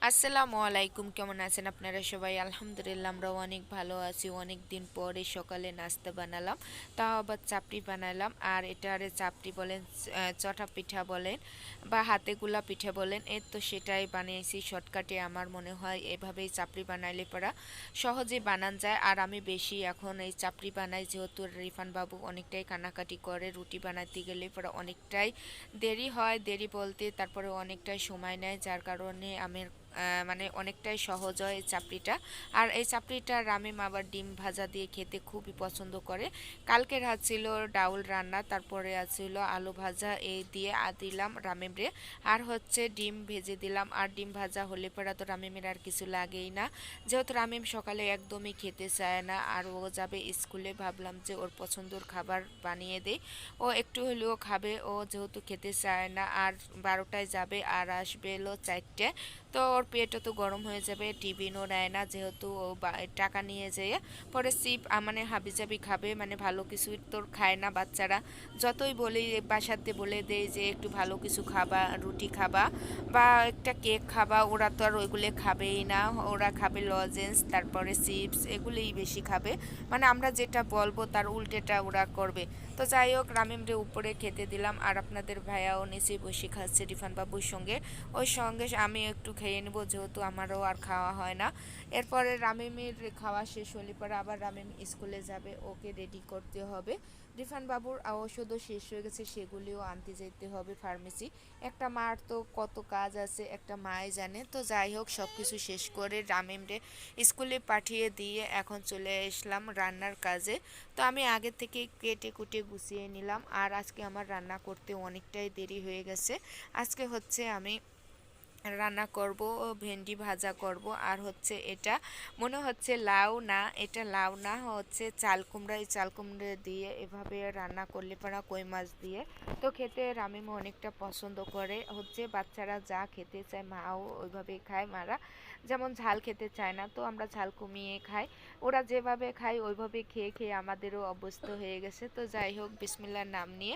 আসসালামু আলাইকুম, কেমন আছেন আপনারা সবাই? আলহামদুলিল্লাহ, আমরাও অনেক ভালো আছি। অনেক দিন পরে সকালে নাস্তা বানালাম, তাও আবার চাপড়ি বানালাম। আর এটারে চাপড়ি বলেন, চটা পিঠা বলেন, বা হাতে গুলা পিঠা বলেন। তো সেটাই বানিয়েছি শর্টকাটে। আমার মনে হয় এভাবেই চাপড়ি বানাইলে পরা সহজে বানান যায়। আর আমি বেশি এখন এই চাপড়ি বানাই, যেহেতু রিফান বাবু অনেকটাই কানাকাটি করে। রুটি বানাতে গেলে পরে অনেকটাই দেরি হয়, দেরি বলতে তারপরে অনেকটাই সময় নেয়, যার কারণে আমি মানে অনেকটাই সহজ হয় এই চাপড়িটা। আর এই চাপড়িটা রামিম আবার ডিম ভাজা দিয়ে খেতে খুবই পছন্দ করে। কালকের হাত ছিল ডাউল রান্না, তারপরে আছিল আলু ভাজা, এই দিয়ে দিলাম রামিমরে। আর হচ্ছে ডিম ভেজে দিলাম। আর ডিম ভাজা হলে পরে তো রামিমের আর কিছু লাগেই না, যেহেতু রামিম সকালে একদমই খেতে চায় না। আর ও যাবে স্কুলে, ভাবলাম যে ওর পছন্দের খাবার বানিয়ে দেই, ও একটু হলেও খাবে। ও যেহেতু খেতে চায় না, আর 12টায় যাবে আর আসবে এলো 4টে, তো ওর পেটও তো গরম হয়ে যাবে। টিফিনও নেয় না, যেহেতু ও টাকা নিয়ে যেয়ে পরে চিপ মানে হাবিজাবি খাবে, মানে ভালো কিছু তোর খায় না বাচ্চারা। যতই বলি বাসাতে বলে দেয় যে একটু ভালো কিছু খাবা, রুটি খাবা বা একটা কেক খাবা, ওরা তো আর ওইগুলো খাবেই না। ওরা খাবে লজেন্স, তারপরে চিপস, এগুলোই বেশি খাবে। মানে আমরা যেটা বলবো তার উল্টেটা ওরা করবে। তো যাই হোক, রামিমরে উপরে খেতে দিলাম। আর আপনাদের ভাইয়াও নিচে বসে খাচ্ছে রিফান বাবুর সঙ্গে। ওই সঙ্গে আমি একটু খেয়ে নেবো, যেহেতু আমারও আর খাওয়া হয় না। এরপরে রামিমের খাওয়া শেষ হলে পরে আবার রামিম স্কুলে যাবে, ওকে রেডি করতে হবে। রিফান বাবুর ওষুধও শেষ হয়ে গেছে, সেগুলিও আনতে যেতে হবে ফার্মেসি। একটা মার তো কত কাজ আছে, একটা মাই জানে। তো যাই হোক, সব কিছু শেষ করে রামিমরে স্কুলে পাঠিয়ে দিয়ে এখন চলে আসলাম রান্নার কাজে। তো আমি আগে থেকে কেটে কুটে গুছিয়ে নিলাম। আর আজকে আমার রান্না করতে অনেকটাই দেরি হয়ে গেছে। আজকে হচ্ছে আমি রান্না করব, ভেন্ডি ভাজা করব। আর হচ্ছে এটা মনে হচ্ছে লাউ না, এটা লাউ না, হচ্ছে চাল কুমড়া। এই চাল কুমড়া দিয়ে এভাবে রান্না করলে পরা কই মাছ দিয়ে তো খেতে রামিমও অনেকটা পছন্দ করে। হচ্ছে বাচ্চারা যা খেতে চায় মাও ওইভাবেই খায়। মারা যেমন ঝাল খেতে চায় না, তো আমরা ঝাল কমিয়ে খাই। ওরা যেভাবে খায় ওইভাবে খেয়ে খেয়ে আমাদেরও অভ্যস্ত হয়ে গেছে। তো যাই হোক, বিসমিল্লার নাম নিয়ে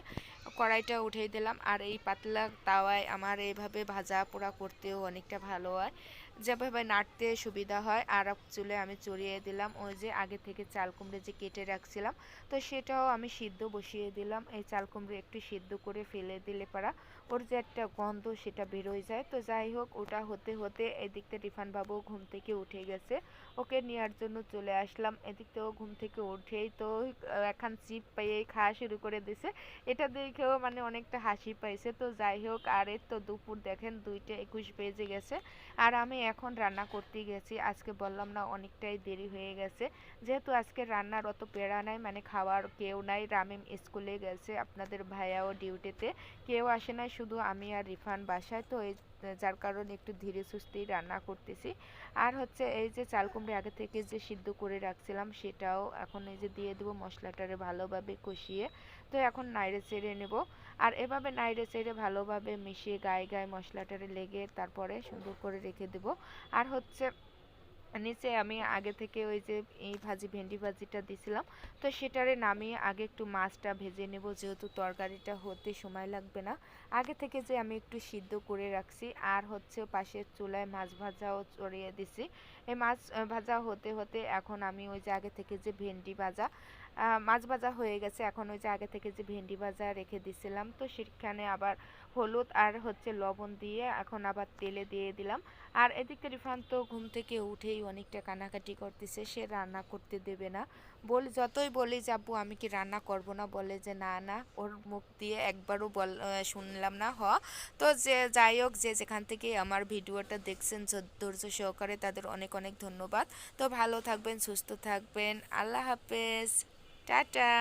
কড়াইটা উঠিয়ে দিলাম। আর এই পাতলা তাওয়ায় আমার এইভাবে ভাজা পোড়া করতেও অনেকটা ভালো হয়, যেভাবে নাড়তে সুবিধা হয়। আর চুলে আমি চড়িয়ে দিলাম ওই যে আগে থেকে চাল কুমড়ে যে কেটে রাখছিলাম, তো সেটাও আমি সিদ্ধ বসিয়ে দিলাম। এই চাল কুমড়ে একটু সিদ্ধ করে ফেলে দিলে পারা ওর যে একটা গন্ধ সেটা বেরোয় যায়। তো যাই হোক, ওটা হতে হতে এদিকতে রিফান বাবু ঘুম থেকে উঠে গেছে, ওকে নেওয়ার জন্য চলে আসলাম। এদিক থেকেও ঘুম থেকে উঠেই তো এখন চিপ পেয়ে খাওয়া শুরু করে দিছে। এটা দেখেও মানে অনেকটা হাসি পাইছে। তো যাই হোক, আর এর তো দুপুর দেখেন 2টা 21 বেজে গেছে। আর আমি এখন রান্না করতে গেছি। আজকে বললাম না অনেকটাই দেরি হয়ে গেছে, যেহেতু আজকে রান্নার অত পেড়া নাই, মানে খাওয়ার কেউ নাই। রামিম স্কুলে গেছে, আপনাদের ভাইয়াও ডিউটিতে, কেউ আসে নাই, শুধু আমি আর রিফান বাসায়। তো এই যার কারণে একটু ধীরে সুস্থেই রান্না করতেছি। আর হচ্ছে এই যে চাল কুমড়ো আগে থেকে যে সিদ্ধ করে রাখছিলাম, সেটাও এখন এই যে দিয়ে দেবো মশলাটারে ভালোভাবে কষিয়ে। তো এখন নাইড়ে চেড়ে নেব। আর এভাবে নাইড়ে চেড়ে ভালোভাবে মিশিয়ে গায়ে গায়ে মশলাটারে লেগে তারপরে সুন্দর করে রেখে দেব। আর হচ্ছে নিচে আমি আগে থেকে ওই যে এই ভেন্ডি ভাজিটা দিছিলাম, তো সেটারে নামিয়ে আগে একটু মাছটা ভেজে নেব, যেহেতু তরকারিটা হতে সময় লাগবে না। আগে থেকে যে আমি একটু সিদ্ধ করে রাখছি। আর হচ্ছে পাশের চুলায় মাছ ভাজাও চড়িয়ে দিছি। এই মাছ ভাজা হতে হতে এখন আমি ওই যে আগে থেকে যে ভেন্ডি ভাজা, মাছ ভাজা হয়ে গেছে, এখন ওই যে আগে থেকে যে ভেন্ডি ভাজা রেখে দিছিলাম, তো সেখানে আবার হলুদ আর হচ্ছে লবণ দিয়ে এখন আবার তেলে দিয়ে দিলাম। আর এদিকে রিফান তো ঘুম থেকে উঠেই অনেকটা কানাকাটি করতেছে, সে রান্না করতে দেবে না। যতই বলি যে আব্বু আমি কি রান্না করব না, বলে যে না না, ওর মুখ দিয়ে একবারও শুনলাম না তো যে যাই হোক, যে যেখান থেকে আমার ভিডিওটা দেখছেন ধৈর্য সহকারে, তাদের অনেক অনেক ধন্যবাদ। তো ভালো থাকবেন, সুস্থ থাকবেন, আল্লাহ হাফেজ, টাটা।